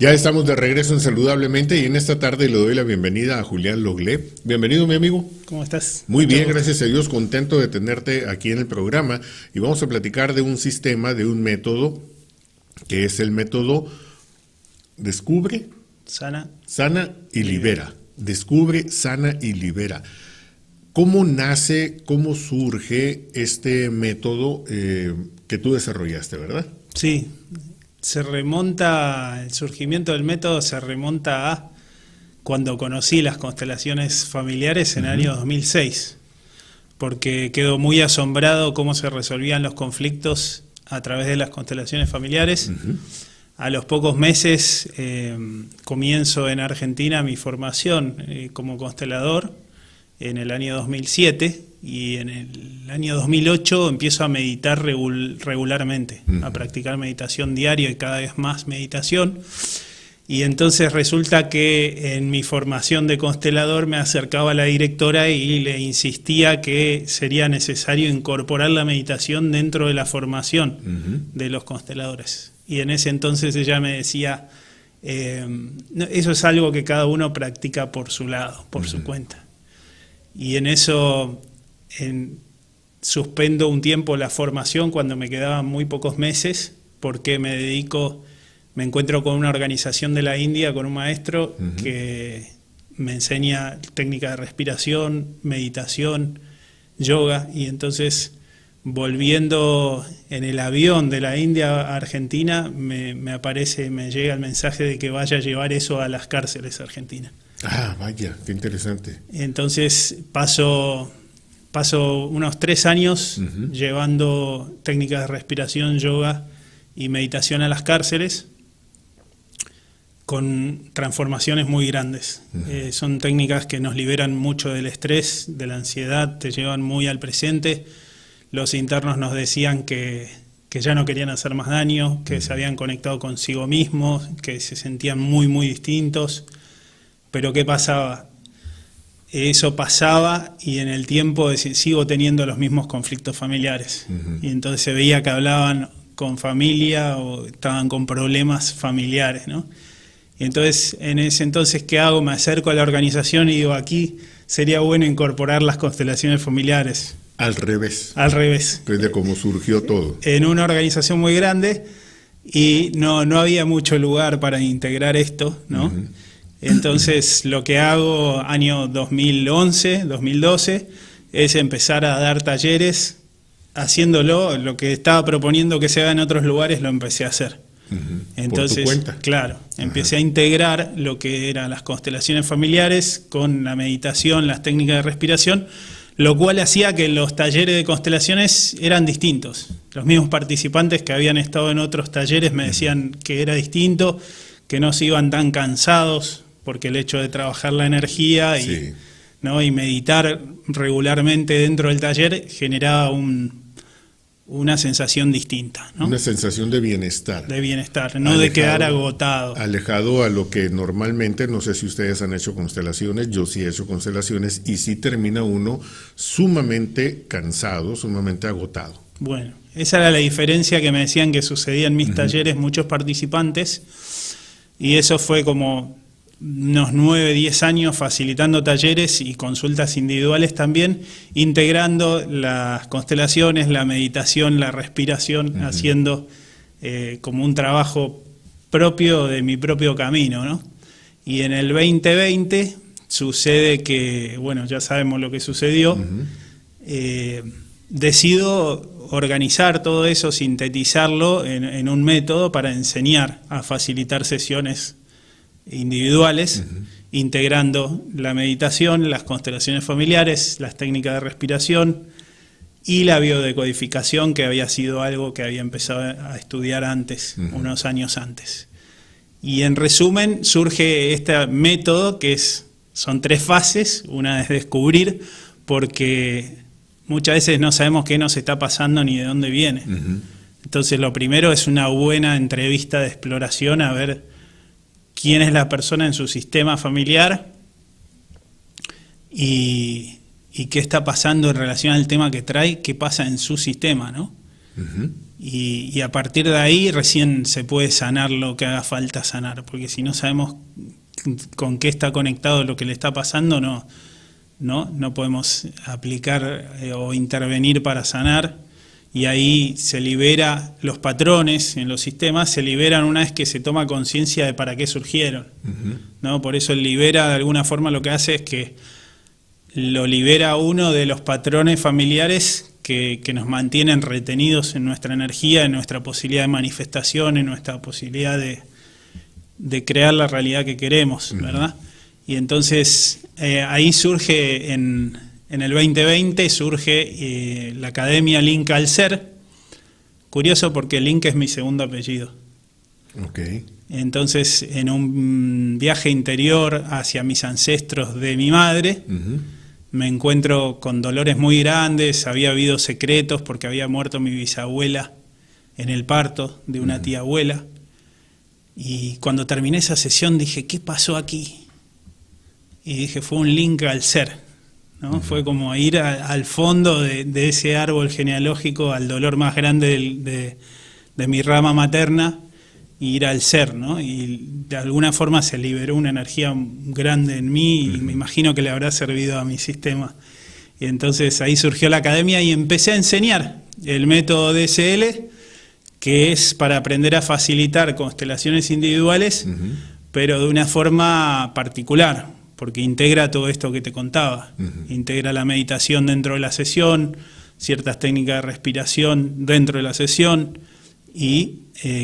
Ya estamos de regreso en Saludablemente y en esta tarde le doy la bienvenida a Julián Loglé. Bienvenido, mi amigo. ¿Cómo estás? Muy bien, gracias a Dios, contento de tenerte aquí en el programa y vamos a platicar de un sistema, de un método, que es el método Descubre, Sana y Libera. Descubre, sana y libera. ¿Cómo nace, cómo surge este método que tú desarrollaste, verdad? Sí, el surgimiento del método se remonta a cuando conocí las constelaciones familiares en el año 2006, porque quedo muy asombrado cómo se resolvían los conflictos a través de las constelaciones familiares. A los pocos meses comienzo en Argentina mi formación como constelador en el año 2007 y en el año 2008 empiezo a meditar regularmente, a practicar meditación diaria y cada vez más meditación. Y entonces resulta que en mi formación de constelador me acercaba a la directora y le insistía que sería necesario incorporar la meditación dentro de la formación de los consteladores. Y en ese entonces ella me decía, eso es algo que cada uno practica por su lado, por su cuenta. Y en eso suspendo un tiempo la formación cuando me quedaban muy pocos meses, porque me encuentro con una organización de la India, con un maestro que me enseña técnicas de respiración, meditación, yoga, y entonces volviendo en el avión de la India a Argentina, me llega el mensaje de que vaya a llevar eso a las cárceles argentinas. Ah, vaya, qué interesante. Entonces paso unos 3 años llevando técnicas de respiración, yoga y meditación a las cárceles con transformaciones muy grandes. Son técnicas que nos liberan mucho del estrés, de la ansiedad, te llevan muy al presente. Los internos nos decían que ya no querían hacer más daño, que se habían conectado consigo mismos, que se sentían muy, muy distintos. Pero ¿qué pasaba? Eso pasaba y en el tiempo sigo teniendo los mismos conflictos familiares. Y entonces se veía que hablaban con familia o estaban con problemas familiares, ¿no? Y entonces, en ese entonces, ¿qué hago? Me acerco a la organización y digo, aquí sería bueno incorporar las constelaciones familiares. Al revés. Al revés. Desde cómo surgió todo. En una organización muy grande y no había mucho lugar para integrar esto, ¿no? Entonces lo que hago año 2011, 2012 es empezar a dar talleres haciéndolo, lo que estaba proponiendo que se haga en otros lugares lo empecé a hacer. Entonces, ¿por tu cuenta? Claro, empecé a integrar lo que eran las constelaciones familiares con la meditación, las técnicas de respiración, lo cual hacía que los talleres de constelaciones eran distintos. Los mismos participantes que habían estado en otros talleres me decían que era distinto, que no se iban tan cansados, porque el hecho de trabajar la energía y meditar regularmente dentro del taller generaba una sensación distinta, ¿no? Una sensación de bienestar. De bienestar, no de quedar agotado. Alejado a lo que normalmente, no sé si ustedes han hecho constelaciones, yo sí he hecho constelaciones y sí termina uno sumamente cansado, sumamente agotado. Bueno, esa era la diferencia que me decían que sucedía en mis talleres, muchos participantes, y eso fue como unos 9, 10 años facilitando talleres y consultas individuales también, integrando las constelaciones, la meditación, la respiración, haciendo como un trabajo propio de mi propio camino, ¿no? Y en el 2020 sucede que, bueno, ya sabemos lo que sucedió, decido organizar todo eso, sintetizarlo en un método para enseñar a facilitar sesiones individuales, integrando la meditación, las constelaciones familiares, las técnicas de respiración y la biodecodificación, que había sido algo que había empezado a estudiar antes, unos años antes. Y en resumen surge este método que son 3 fases. Una es descubrir, porque muchas veces no sabemos qué nos está pasando ni de dónde viene. Entonces lo primero es una buena entrevista de exploración, a ver quién es la persona en su sistema familiar y qué está pasando en relación al tema que trae, qué pasa en su sistema, ¿no? Y a partir de ahí recién se puede sanar lo que haga falta sanar, porque si no sabemos con qué está conectado lo que le está pasando, no podemos aplicar o intervenir para sanar, y ahí se libera los patrones en los sistemas, se liberan una vez que se toma conciencia de para qué surgieron, ¿no? Por eso el libera, de alguna forma, lo que hace es que lo libera uno de los patrones familiares que nos mantienen retenidos en nuestra energía, en nuestra posibilidad de manifestación, en nuestra posibilidad de crear la realidad que queremos, ¿verdad? Y entonces ahí surge en el 2020 surge la Academia Link al Ser. Curioso porque Link es mi segundo apellido. Okay. Entonces, en un viaje interior hacia mis ancestros de mi madre, me encuentro con dolores muy grandes, había habido secretos porque había muerto mi bisabuela en el parto de una tía abuela. Y cuando terminé esa sesión dije, ¿qué pasó aquí? Y dije, fue un link al ser, ¿no? Fue como ir al fondo de ese árbol genealógico, al dolor más grande de mi rama materna, e ir al ser, ¿no? Y de alguna forma se liberó una energía grande en mí, y me imagino que le habrá servido a mi sistema. Y entonces ahí surgió la academia y empecé a enseñar el método DSL, que es para aprender a facilitar constelaciones individuales, pero de una forma particular, porque integra todo esto que te contaba. Integra la meditación dentro de la sesión, ciertas técnicas de respiración dentro de la sesión y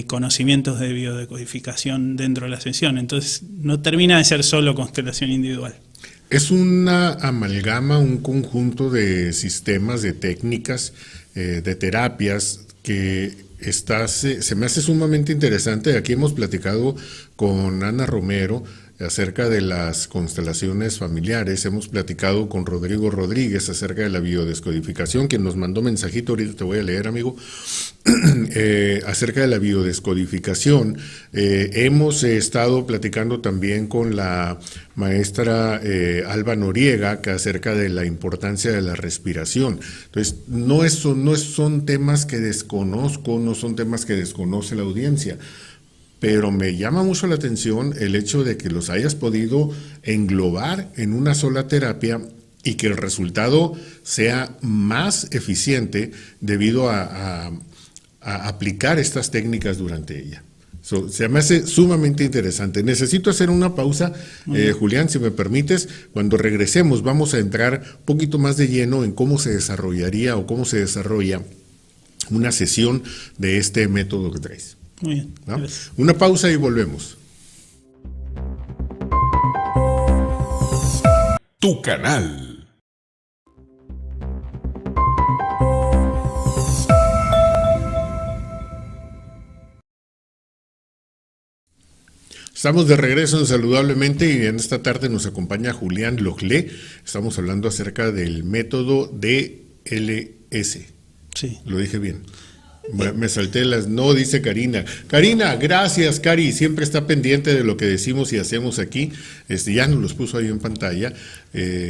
conocimientos de biodecodificación dentro de la sesión. Entonces no termina de ser solo constelación individual. Es una amalgama, un conjunto de sistemas, de técnicas, de terapias que se me hace sumamente interesante. Aquí hemos platicado con Ana Romero acerca de las constelaciones familiares, hemos platicado con Rodrigo Rodríguez acerca de la biodescodificación, quien nos mandó mensajito, ahorita te voy a leer, amigo, acerca de la biodescodificación. Hemos estado platicando también con la maestra Alba Noriega, que acerca de la importancia de la respiración. Entonces, no son temas que desconozco, no son temas que desconoce la audiencia, pero me llama mucho la atención el hecho de que los hayas podido englobar en una sola terapia y que el resultado sea más eficiente debido a aplicar estas técnicas durante ella. Se me hace sumamente interesante. Necesito hacer una pausa, Julián, si me permites. Cuando regresemos vamos a entrar un poquito más de lleno en cómo se desarrollaría o cómo se desarrolla una sesión de este método que traes. Muy bien. ¿No? Una pausa y volvemos. Tu canal. Estamos de regreso en Saludablemente y en esta tarde nos acompaña Julián Lochlé. Estamos hablando acerca del método DLS. Sí. Lo dije bien. Me salté no, dice Karina. Karina, gracias, Cari, siempre está pendiente de lo que decimos y hacemos aquí. Ya nos los puso ahí en pantalla.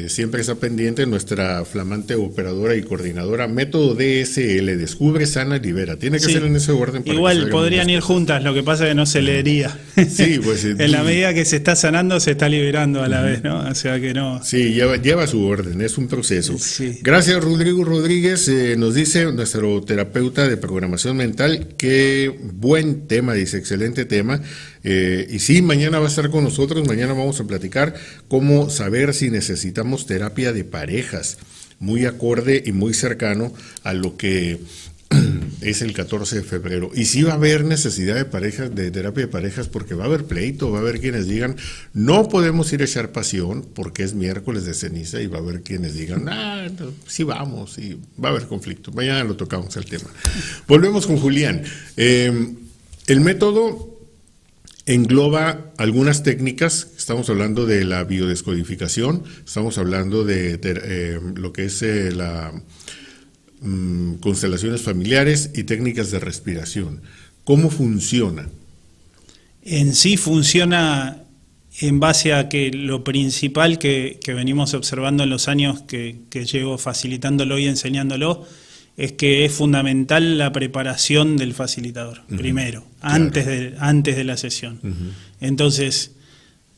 Siempre está pendiente nuestra flamante operadora y coordinadora. Método DSL, Descubre, Sana, Libera. Tiene que ser en ese orden. Para igual podrían ir juntas, lo que pasa es que no se leería. Sí, pues en la medida que se está sanando, se está liberando a la vez, ¿no? O sea que no. Sí, lleva su orden, es un proceso. Sí. Gracias, Rodrigo Rodríguez. Nos dice nuestro terapeuta de programación mental, qué buen tema, dice, excelente tema. Y sí, mañana va a estar con nosotros, mañana vamos a platicar cómo saber si necesitamos terapia de parejas, muy acorde y muy cercano a lo que es el 14 de febrero. Y sí va a haber necesidad de terapia de parejas, porque va a haber pleito, va a haber quienes digan, no podemos ir a echar pasión porque es miércoles de ceniza, y va a haber quienes digan, no, sí vamos, y va a haber conflicto. Mañana lo tocamos el tema. Volvemos con Julián. El método engloba algunas técnicas. Estamos hablando de la biodescodificación, estamos hablando de lo que es la constelaciones familiares y técnicas de respiración. ¿Cómo funciona? En sí funciona en base a que lo principal que venimos observando en los años que llevo facilitándolo y enseñándolo es que es fundamental la preparación del facilitador, primero, antes de la sesión. Entonces,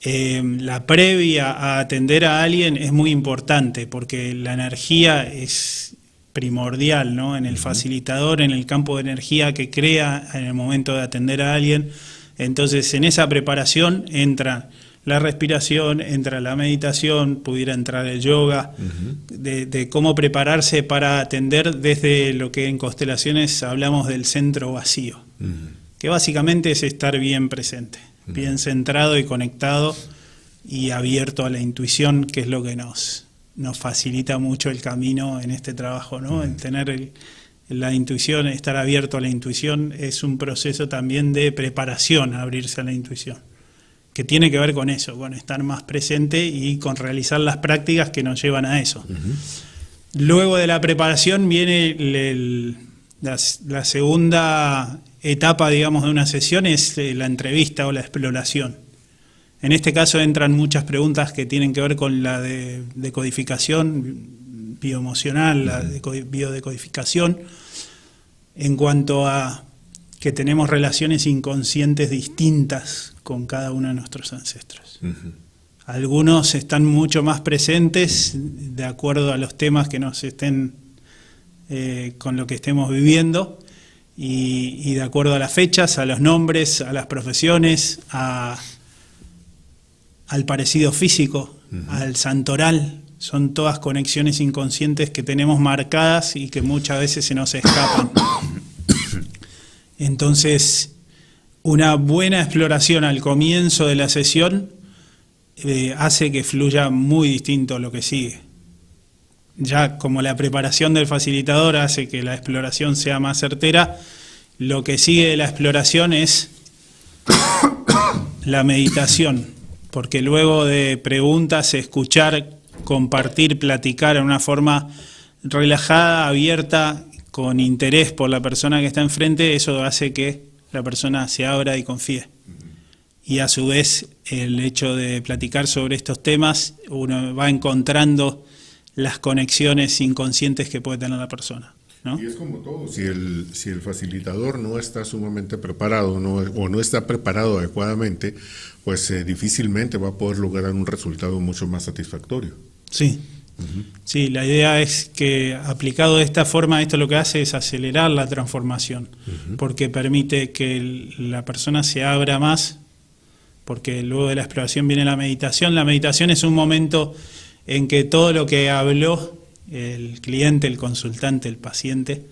la previa a atender a alguien es muy importante, porque la energía es primordial, ¿no? En el facilitador, en el campo de energía que crea en el momento de atender a alguien. Entonces, en esa preparación entra la respiración, entra la meditación, pudiera entrar el yoga, de cómo prepararse para atender desde lo que en constelaciones hablamos del centro vacío, que básicamente es estar bien presente, bien centrado y conectado y abierto a la intuición, que es lo que nos facilita mucho el camino en este trabajo, ¿no? El tener la intuición, estar abierto a la intuición es un proceso también de preparación a abrirse a la intuición, que tiene que ver con eso, con estar más presente y con realizar las prácticas que nos llevan a eso. Luego de la preparación viene la segunda etapa, digamos, de una sesión, es la entrevista o la exploración. En este caso entran muchas preguntas que tienen que ver con la decodificación bioemocional, la biodecodificación, en cuanto a que tenemos relaciones inconscientes distintas con cada uno de nuestros ancestros. Algunos están mucho más presentes de acuerdo a los temas que nos estén con lo que estemos viviendo y de acuerdo a las fechas, a los nombres, a las profesiones, al parecido físico, al santoral. Son todas conexiones inconscientes que tenemos marcadas y que muchas veces se nos escapan. Entonces, una buena exploración al comienzo de la sesión hace que fluya muy distinto lo que sigue. Ya como la preparación del facilitador hace que la exploración sea más certera, lo que sigue de la exploración es la meditación, porque luego de preguntas, escuchar, compartir, platicar en una forma relajada, abierta, con interés por la persona que está enfrente, eso hace que la persona se abra y confíe. Y a su vez, el hecho de platicar sobre estos temas, uno va encontrando las conexiones inconscientes que puede tener la persona, ¿no? Y es como todo, si el facilitador no está sumamente preparado o no está preparado adecuadamente, pues difícilmente va a poder lograr un resultado mucho más satisfactorio. Sí. Sí, la idea es que aplicado de esta forma, esto lo que hace es acelerar la transformación, porque permite que la persona se abra más, porque luego de la exploración viene la meditación. La meditación es un momento en que todo lo que habló el cliente, el consultante, el paciente,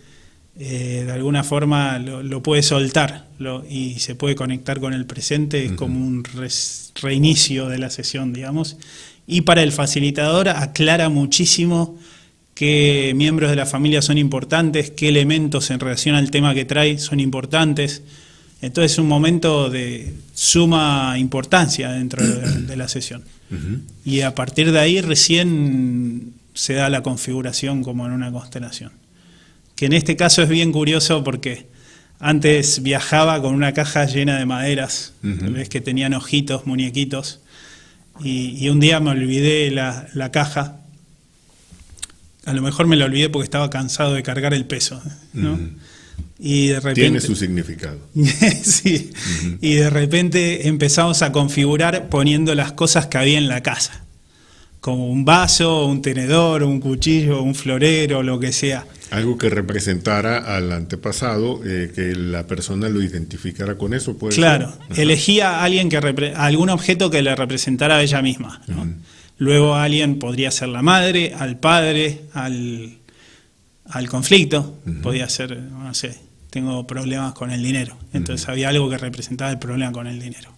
de alguna forma lo puede soltar y se puede conectar con el presente, es como un reinicio de la sesión, digamos. Y para el facilitador aclara muchísimo qué miembros de la familia son importantes, qué elementos en relación al tema que trae son importantes. Entonces es un momento de suma importancia dentro de la sesión. Y a partir de ahí recién se da la configuración como en una constelación. Que en este caso es bien curioso porque antes viajaba con una caja llena de maderas, ves que tenían ojitos, muñequitos. Y un día me olvidé la caja. A lo mejor me la olvidé porque estaba cansado de cargar el peso, ¿no? Y de repente, tiene su significado. Sí. Y de repente empezamos a configurar poniendo las cosas que había en la casa, como un vaso, un tenedor, un cuchillo, un florero, lo que sea. Algo que representara al antepasado, que la persona lo identificara con eso, ¿puede claro, ser? Elegía a alguien algún objeto que le representara a ella misma, ¿no? Luego alguien podría ser la madre, al padre, al conflicto, podía ser, no sé, tengo problemas con el dinero, entonces había algo que representaba el problema con el dinero.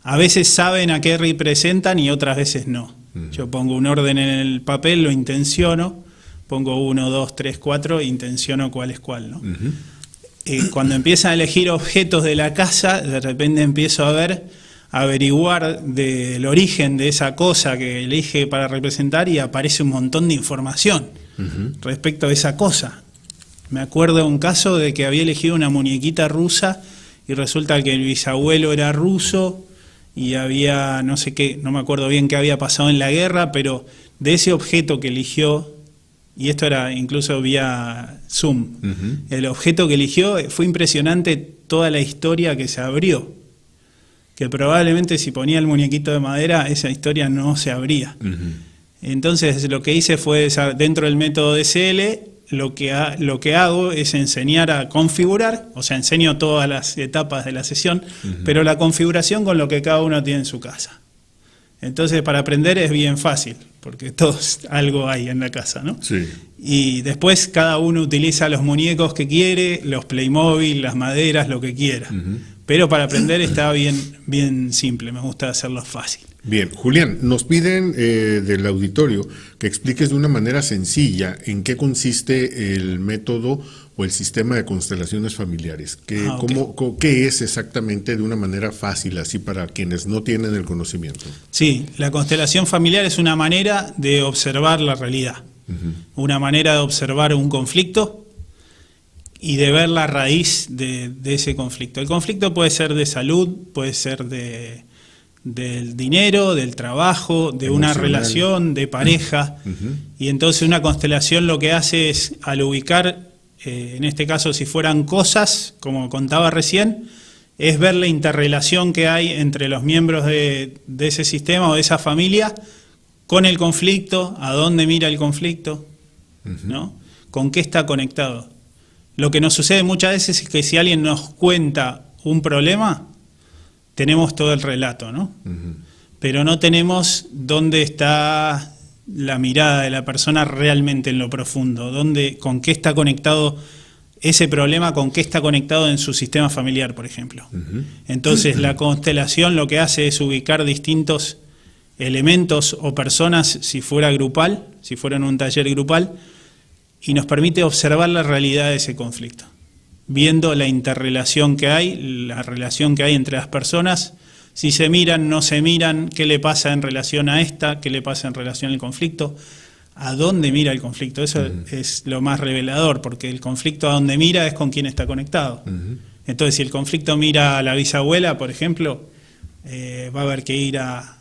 A veces saben a qué representan y otras veces no. Yo pongo un orden en el papel, lo intenciono, pongo 1, 2, 3, 4, intenciono cuál es cuál, ¿no? Cuando empiezan a elegir objetos de la casa, de repente empiezo a averiguar del origen de esa cosa que elige para representar y aparece un montón de información respecto a esa cosa. Me acuerdo de un caso de que había elegido una muñequita rusa y resulta que el bisabuelo era ruso y había no sé qué, no me acuerdo bien qué había pasado en la guerra, pero de ese objeto que eligió y esto era incluso vía Zoom. Ujú. El objeto que eligió fue impresionante toda la historia que se abrió, que probablemente si ponía el muñequito de madera esa historia no se abría. Ujú. Entonces lo que hice fue, dentro del método DSL, lo que hago es enseñar a configurar, o sea, enseño todas las etapas de la sesión, pero la configuración con lo que cada uno tiene en su casa. Entonces para aprender es bien fácil, porque todos algo hay en la casa, ¿no? Sí. Y después cada uno utiliza los muñecos que quiere, los Playmobil, las maderas, lo que quiera. Pero para aprender está bien simple, me gusta hacerlo fácil. Bien, Julián, nos piden del auditorio que expliques de una manera sencilla en qué consiste el método o el sistema de constelaciones familiares. ¿Qué es exactamente de una manera fácil, así para quienes no tienen el conocimiento? Sí, la constelación familiar es una manera de observar la realidad, una manera de observar un conflicto y de ver la raíz de ese conflicto. El conflicto puede ser de salud, puede ser del dinero, del trabajo, de una relación, de pareja. Y entonces una constelación lo que hace es, al ubicar, en este caso si fueran cosas, como contaba recién, es ver la interrelación que hay entre los miembros de ese sistema o de esa familia con el conflicto, a dónde mira el conflicto, ¿no? Con qué está conectado. Lo que nos sucede muchas veces es que si alguien nos cuenta un problema, tenemos todo el relato, ¿no? Pero no tenemos dónde está la mirada de la persona realmente en lo profundo, con qué está conectado ese problema, con qué está conectado en su sistema familiar, por ejemplo. Entonces la constelación lo que hace es ubicar distintos elementos o personas, si fuera grupal, si fuera en un taller grupal, y nos permite observar la realidad de ese conflicto, viendo la interrelación que hay, la relación que hay entre las personas, si se miran, no se miran, qué le pasa en relación a esta, qué le pasa en relación al conflicto, a dónde mira el conflicto. Eso es lo más revelador, porque el conflicto a dónde mira es con quién está conectado. Entonces, si el conflicto mira a la bisabuela, por ejemplo, va a haber que ir a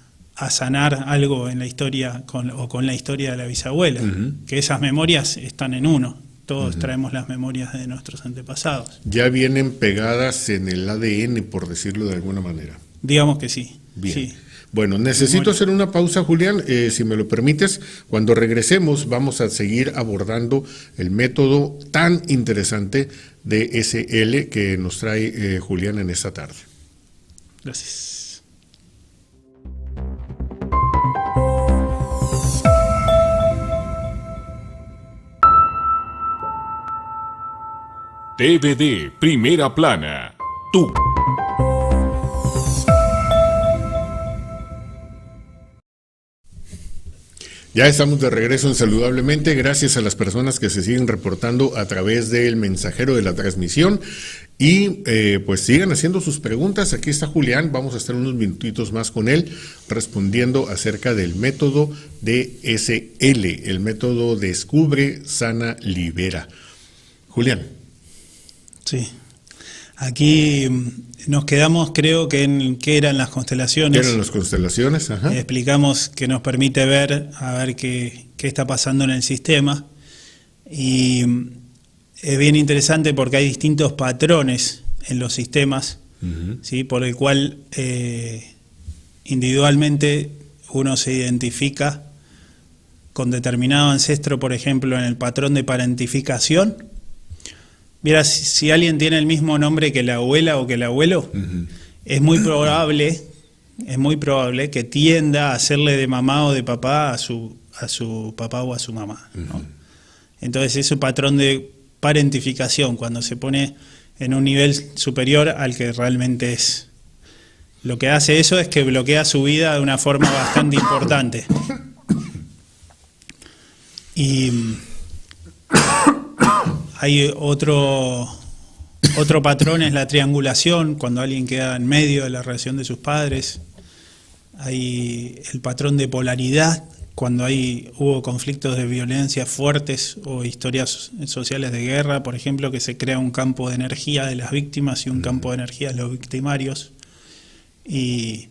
sanar algo en la historia con la historia de la bisabuela, que esas memorias están en uno. Todos traemos las memorias de nuestros antepasados. Ya vienen pegadas en el ADN, por decirlo de alguna manera. Digamos que sí. Bien. Sí. Bueno, necesito hacer una pausa, Julián, si me lo permites. Cuando regresemos vamos a seguir abordando el método tan interesante de DSL que nos trae Julián en esta tarde. Gracias. TVD Primera Plana. Tú. Ya estamos de regreso en Saludablemente, gracias a las personas que se siguen reportando a través del mensajero de la transmisión y pues sigan haciendo sus preguntas. Aquí está Julián, vamos a estar unos minutitos más con él respondiendo acerca del método DSL, el método Descubre, Sana, Libera. Julián. Sí. Aquí nos quedamos, creo que en qué eran las constelaciones. ¿Qué eran las constelaciones? Ajá. Explicamos que nos permite ver qué está pasando en el sistema. Y es bien interesante porque hay distintos patrones en los sistemas, ¿sí? Por el cual individualmente uno se identifica con determinado ancestro, por ejemplo, en el patrón de parentificación. Mira, si alguien tiene el mismo nombre que la abuela o que el abuelo, es muy probable que tienda a hacerle de mamá o de papá a su papá o a su mamá, ¿no? Entonces es un patrón de parentificación cuando se pone en un nivel superior al que realmente es. Lo que hace eso es que bloquea su vida de una forma bastante importante. Y hay otro patrón, es la triangulación, cuando alguien queda en medio de la relación de sus padres. Hay el patrón de polaridad, cuando hubo conflictos de violencia fuertes o historias sociales de guerra, por ejemplo, que se crea un campo de energía de las víctimas y un campo de energía de los victimarios. Y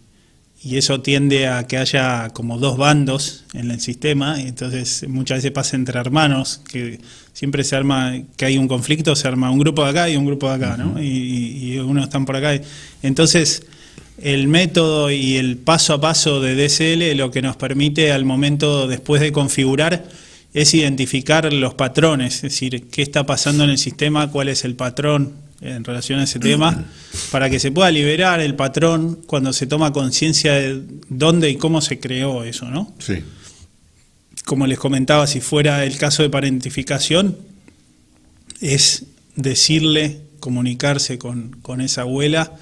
y eso tiende a que haya como dos bandos en el sistema, y entonces muchas veces pasa entre hermanos, que siempre se arma, que hay un conflicto, se arma un grupo de acá y un grupo de acá, ¿no? Y unos están por acá. Entonces, el método y el paso a paso de DSL lo que nos permite al momento, después de configurar, es identificar los patrones, es decir, qué está pasando en el sistema, cuál es el patrón en relación a ese tema, para que se pueda liberar el patrón cuando se toma conciencia de dónde y cómo se creó eso, ¿no? Sí. Como les comentaba, si fuera el caso de parentificación, es decirle, comunicarse con esa abuela,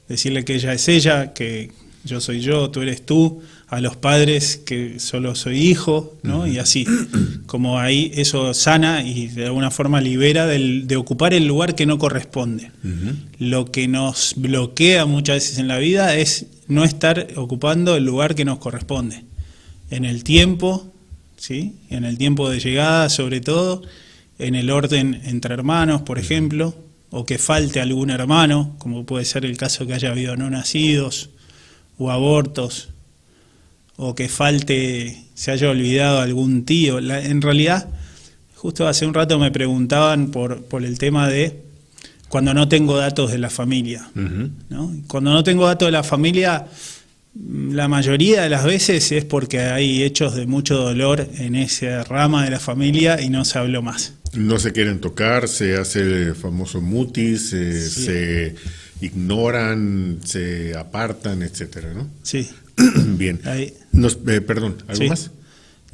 decirle que ella es ella, que yo soy yo, tú eres tú, a los padres que solo soy hijo, ¿no? Y así, como ahí eso sana y de alguna forma libera de ocupar el lugar que no corresponde. Lo que nos bloquea muchas veces en la vida es no estar ocupando el lugar que nos corresponde. En el tiempo, ¿sí? En el tiempo de llegada, sobre todo, en el orden entre hermanos, por ejemplo, o que falte algún hermano, como puede ser el caso que haya habido no nacidos o abortos, o que falte, se haya olvidado algún tío. En realidad, justo hace un rato me preguntaban por el tema de cuando no tengo datos de la familia, ¿no? Cuando no tengo datos de la familia, la mayoría de las veces es porque hay hechos de mucho dolor en esa rama de la familia y no se habló más. No se quieren tocar, se hace el famoso mutis, Sí. se ignoran, se apartan, etcétera, ¿no? Sí. Bien. Ahí. Perdón, ¿algo Sí. más?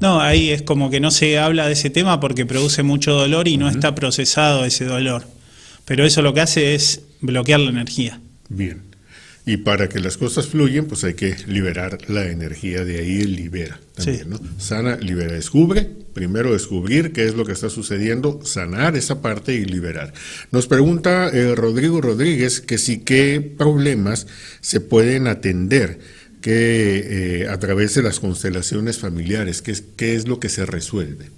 No, ahí es como que no se habla de ese tema porque produce mucho dolor y no está procesado ese dolor. Pero eso lo que hace es bloquear la energía. Bien. Y para que las cosas fluyan, pues hay que liberar la energía, de ahí libera también, Sí. ¿no? Sana, libera, descubre. Primero descubrir qué es lo que está sucediendo, sanar esa parte y liberar. Nos pregunta Rodrigo Rodríguez que sí, qué problemas se pueden atender que a través de las constelaciones familiares, qué es lo que se resuelve.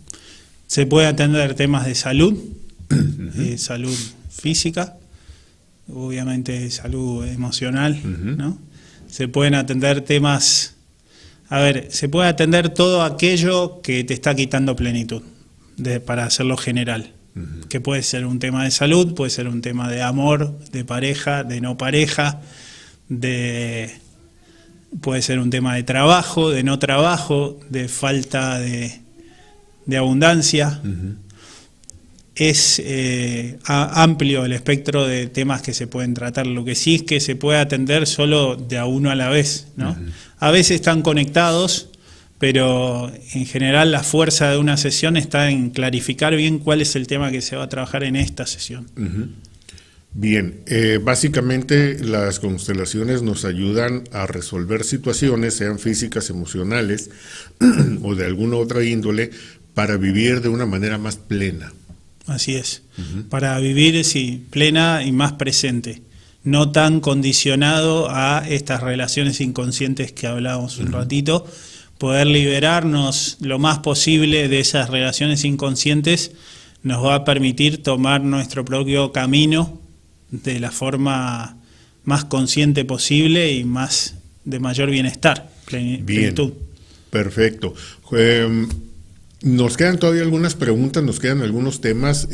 Se puede atender temas de salud, salud física, obviamente salud emocional, ¿no? Se pueden atender temas, se puede atender todo aquello que te está quitando plenitud, para hacerlo general, que puede ser un tema de salud, puede ser un tema de amor, de pareja, de no pareja, puede ser un tema de trabajo, de no trabajo, de falta de abundancia. Es amplio el espectro de temas que se pueden tratar. Lo que sí es que se puede atender solo de a uno a la vez, ¿no? A veces están conectados, pero en general la fuerza de una sesión está en clarificar bien cuál es el tema que se va a trabajar en esta sesión. Bien, básicamente las constelaciones nos ayudan a resolver situaciones, sean físicas, emocionales o de alguna otra índole, para vivir de una manera más plena. Así es, para vivir, sí, plena y más presente, no tan condicionado a estas relaciones inconscientes que hablábamos un ratito, poder liberarnos lo más posible de esas relaciones inconscientes nos va a permitir tomar nuestro propio camino de la forma más consciente posible y más de mayor bienestar, plenitud. Bien, perfecto. Nos quedan todavía algunas preguntas, nos quedan algunos temas.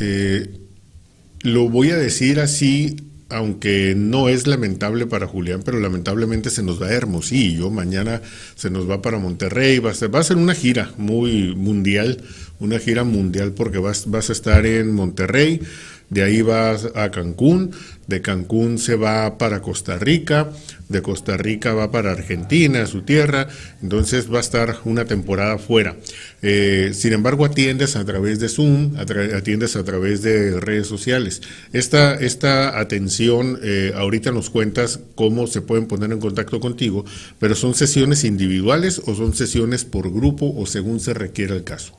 Lo voy a decir así, aunque no es lamentable para Julián, pero lamentablemente se nos va a Hermosillo. Mañana se nos va para Monterrey. Va a ser una gira muy mundial, una gira mundial porque vas a estar en Monterrey. De ahí vas a Cancún, de Cancún se va para Costa Rica, de Costa Rica va para Argentina, su tierra, entonces va a estar una temporada fuera. Sin embargo, atiendes a través de Zoom, atiendes a través de redes sociales. Esta atención, ahorita nos cuentas cómo se pueden poner en contacto contigo, pero ¿son sesiones individuales o son sesiones por grupo o según se requiera el caso?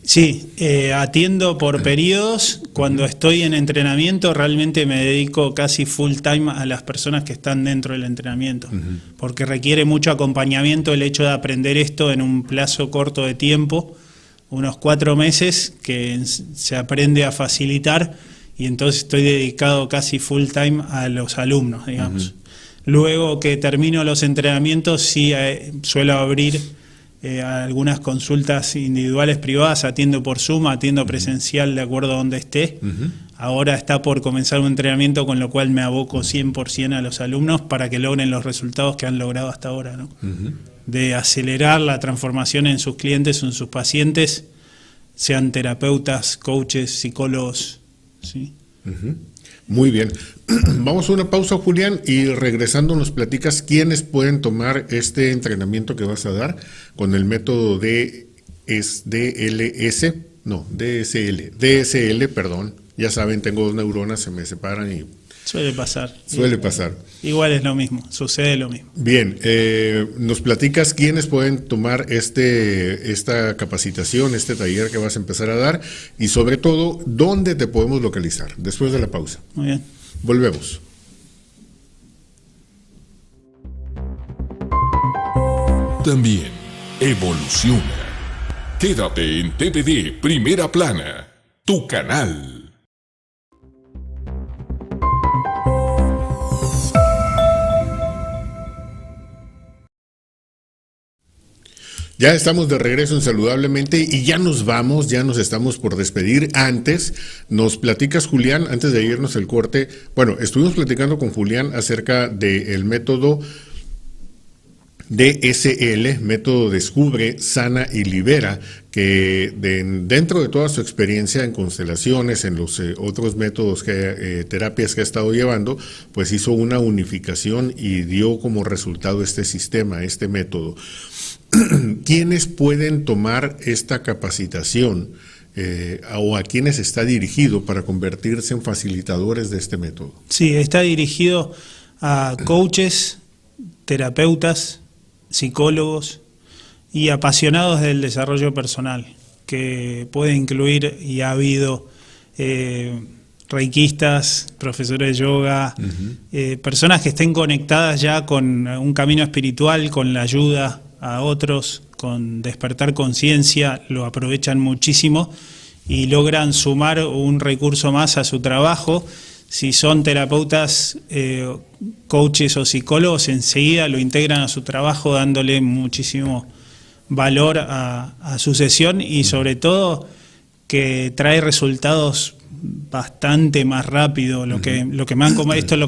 Sí, atiendo por periodos. Cuando estoy en entrenamiento realmente me dedico casi full time a las personas que están dentro del entrenamiento, porque requiere mucho acompañamiento el hecho de aprender esto en un plazo corto de tiempo, unos 4 meses que se aprende a facilitar, y entonces estoy dedicado casi full time a los alumnos, digamos. Luego que termino los entrenamientos, sí suelo abrir algunas consultas individuales privadas, atiendo por Zoom, atiendo presencial de acuerdo a donde esté. Ahora está por comenzar un entrenamiento, con lo cual me aboco 100% a los alumnos para que logren los resultados que han logrado hasta ahora, ¿no? De acelerar la transformación en sus clientes o en sus pacientes, sean terapeutas, coaches, psicólogos, ¿sí? Muy bien. Vamos a una pausa, Julián, y regresando nos platicas quiénes pueden tomar este entrenamiento que vas a dar con el método DSL, perdón. Ya saben, tengo 2 neuronas, se me separan y... Suele pasar. Igual es lo mismo, sucede lo mismo. Bien, nos platicas quiénes pueden tomar esta capacitación, este taller que vas a empezar a dar y sobre todo, dónde te podemos localizar después de la pausa. Muy bien. Volvemos. También evoluciona. Quédate en TVD Primera Plana, tu canal. Ya estamos de regreso en Saludablemente y ya nos vamos, ya nos estamos por despedir. Antes, nos platicas, Julián, antes de irnos el corte. Bueno, estuvimos platicando con Julián acerca del método DSL, método Descubre, Sana y Libera, que dentro de toda su experiencia en constelaciones, en los otros métodos, terapias que ha estado llevando, pues hizo una unificación y dio como resultado este sistema, este método. ¿Quiénes pueden tomar esta capacitación o a quiénes está dirigido para convertirse en facilitadores de este método? Sí, está dirigido a coaches, terapeutas, psicólogos y apasionados del desarrollo personal, que puede incluir, y ha habido reikistas, profesores de yoga, personas que estén conectadas ya con un camino espiritual, con la ayuda a otros, con despertar conciencia, lo aprovechan muchísimo y logran sumar un recurso más a su trabajo. Si son terapeutas, coaches o psicólogos, enseguida lo integran a su trabajo dándole muchísimo valor a su sesión y sobre todo que trae resultados bastante más rápido. Esto es lo que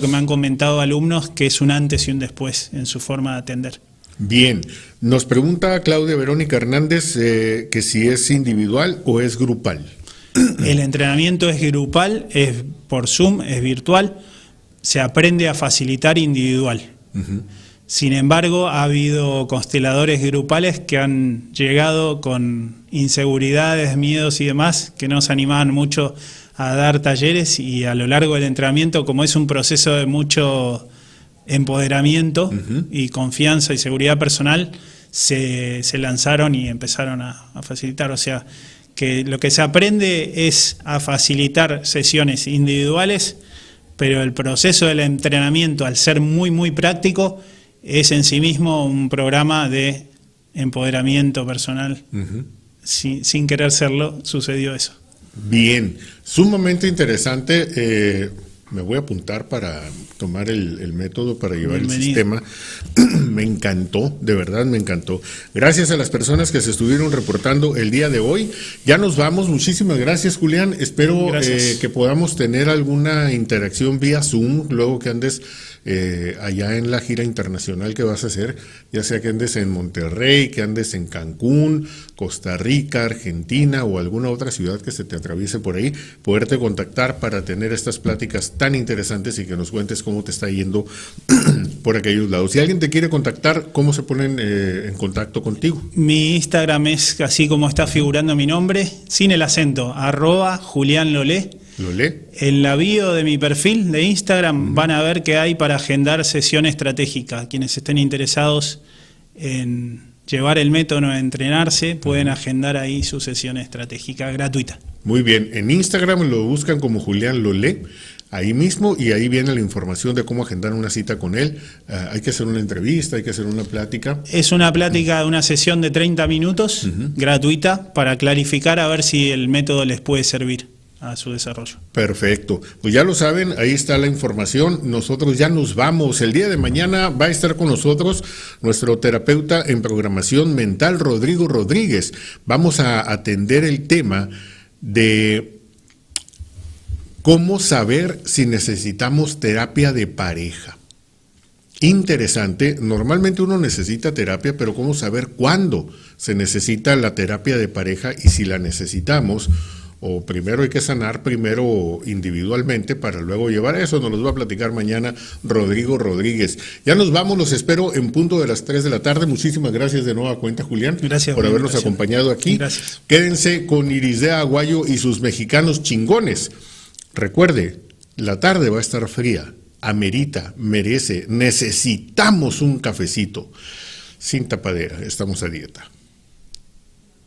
me han comentado alumnos, que es un antes y un después en su forma de atender. Bien, nos pregunta Claudia Verónica Hernández que si es individual o es grupal. El entrenamiento es grupal, es por Zoom, es virtual, se aprende a facilitar individual. Sin embargo, ha habido consteladores grupales que han llegado con inseguridades, miedos y demás, que no se animaban mucho a dar talleres, y a lo largo del entrenamiento, como es un proceso de mucho empoderamiento y confianza y seguridad personal, se lanzaron y empezaron a facilitar. O sea, que lo que se aprende es a facilitar sesiones individuales, pero el proceso del entrenamiento, al ser muy, muy práctico, es en sí mismo un programa de empoderamiento personal. Sin querer serlo, sucedió eso. Bien, sumamente interesante. Me voy a apuntar para tomar el método para llevar el sistema. Me encantó, de verdad me encantó. Gracias a las personas que se estuvieron reportando el día de hoy. Ya nos vamos, muchísimas gracias, Julián. Espero que podamos tener alguna interacción vía Zoom luego que andes allá en la gira internacional que vas a hacer, ya sea que andes en Monterrey, que andes en Cancún, Costa Rica, Argentina o alguna otra ciudad que se te atraviese por ahí, poderte contactar para tener estas pláticas tan interesantes y que nos cuentes cómo te está yendo por aquellos lados. Si alguien te quiere contactar, ¿cómo se ponen en contacto contigo? Mi Instagram es así como está figurando mi nombre, sin el acento, @JuliánLolé. En la bio de mi perfil de Instagram van a ver que hay para agendar sesión estratégica. Quienes estén interesados en llevar el método a entrenarse, pueden agendar ahí su sesión estratégica gratuita. Muy bien, en Instagram lo buscan como Julián Lolé, ahí mismo, y ahí viene la información de cómo agendar una cita con él. Hay que hacer una entrevista, hay que hacer una plática. Es una plática, una sesión de 30 minutos, gratuita, para clarificar a ver si el método les puede servir a su desarrollo. Perfecto. Pues ya lo saben, ahí está la información. Nosotros ya nos vamos. El día de mañana va a estar con nosotros nuestro terapeuta en programación mental, Rodrigo Rodríguez. Vamos a atender el tema de cómo saber si necesitamos terapia de pareja. Interesante, normalmente uno necesita terapia, pero cómo saber cuándo se necesita la terapia de pareja y si la necesitamos, o primero hay que sanar primero individualmente para luego llevar eso. Nos los va a platicar mañana Rodrigo Rodríguez. Ya nos vamos, los espero en punto de las 3 de la tarde. Muchísimas gracias de nueva cuenta, Julián, gracias por habernos acompañado aquí. Gracias. Quédense con Irisdea Aguayo y sus mexicanos chingones. Recuerde, la tarde va a estar fría. Amerita, merece, necesitamos un cafecito. Sin tapadera, estamos a dieta.